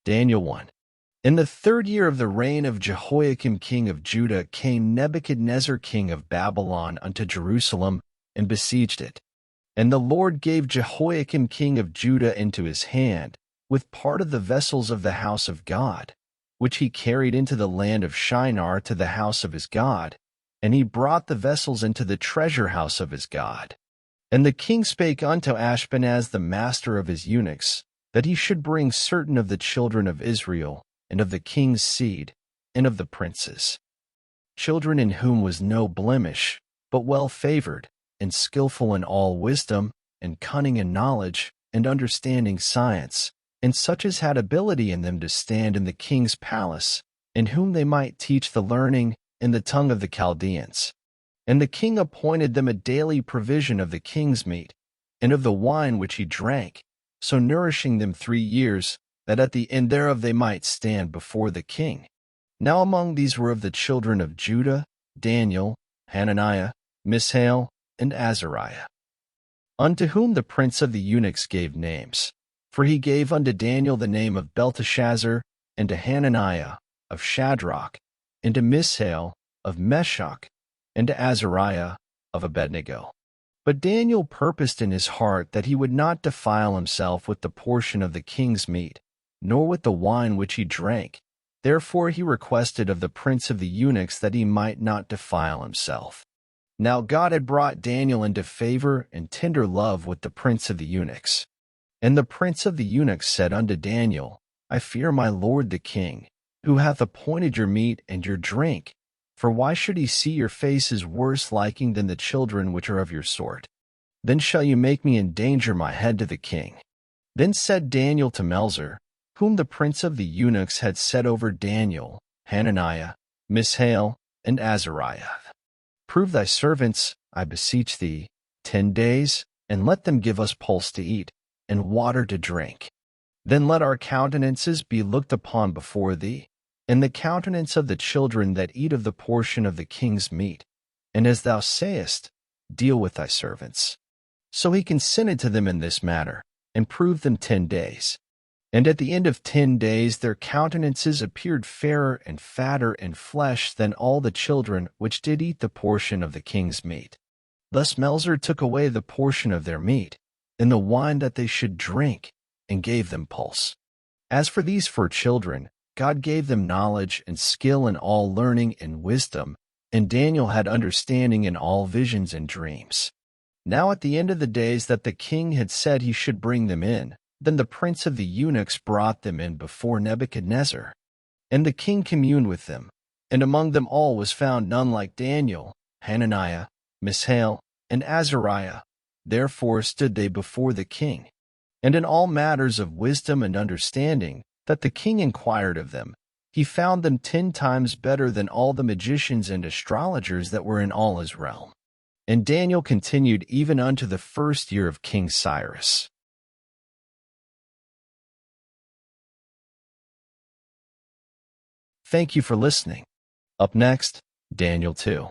Daniel 1. In the 3rd year of the reign of Jehoiakim king of Judah came Nebuchadnezzar king of Babylon unto Jerusalem, and besieged it. And the Lord gave Jehoiakim king of Judah into his hand, with part of the vessels of the house of God, which he carried into the land of Shinar to the house of his God, and he brought the vessels into the treasure house of his God. And the king spake unto Ashpenaz the master of his eunuchs, that he should bring certain of the children of Israel, and of the king's seed, and of the princes, children in whom was no blemish, but well favored, and skillful in all wisdom, and cunning in knowledge, and understanding science, and such as had ability in them to stand in the king's palace, and whom they might teach the learning in the tongue of the Chaldeans. And the king appointed them a daily provision of the king's meat, and of the wine which he drank, so nourishing them 3 years, that at the end thereof they might stand before the king. Now among these were of the children of Judah, Daniel, Hananiah, Mishael, and Azariah, unto whom the prince of the eunuchs gave names. For he gave unto Daniel the name of Belteshazzar, and to Hananiah of Shadrach, and to Mishael of Meshach, and to Azariah of Abednego. But Daniel purposed in his heart that he would not defile himself with the portion of the king's meat, nor with the wine which he drank. Therefore he requested of the prince of the eunuchs that he might not defile himself. Now God had brought Daniel into favor and tender love with the prince of the eunuchs. And the prince of the eunuchs said unto Daniel, I fear my lord the king, who hath appointed your meat and your drink. For why should he see your faces worse liking than the children which are of your sort? Then shall you make me endanger my head to the king. Then said Daniel to Melzar, whom the prince of the eunuchs had set over Daniel, Hananiah, Mishael, and Azariah, prove thy servants, I beseech thee, 10 days, and let them give us pulse to eat, and water to drink. Then let our countenances be looked upon before thee, and the countenance of the children that eat of the portion of the king's meat. And as thou sayest, deal with thy servants. So he consented to them in this matter, and proved them 10 days. And at the end of 10 days their countenances appeared fairer and fatter in flesh than all the children which did eat the portion of the king's meat. Thus Melzar took away the portion of their meat, and the wine that they should drink, and gave them pulse. As for these 4 children, God gave them knowledge and skill in all learning and wisdom, and Daniel had understanding in all visions and dreams. Now at the end of the days that the king had said he should bring them in, then the prince of the eunuchs brought them in before Nebuchadnezzar. And the king communed with them, and among them all was found none like Daniel, Hananiah, Mishael, and Azariah. Therefore stood they before the king. And in all matters of wisdom and understanding, that the king inquired of them, he found them 10 times better than all the magicians and astrologers that were in all his realm. And Daniel continued even unto the 1st year of King Cyrus. Thank you for listening. Up next, Daniel 2.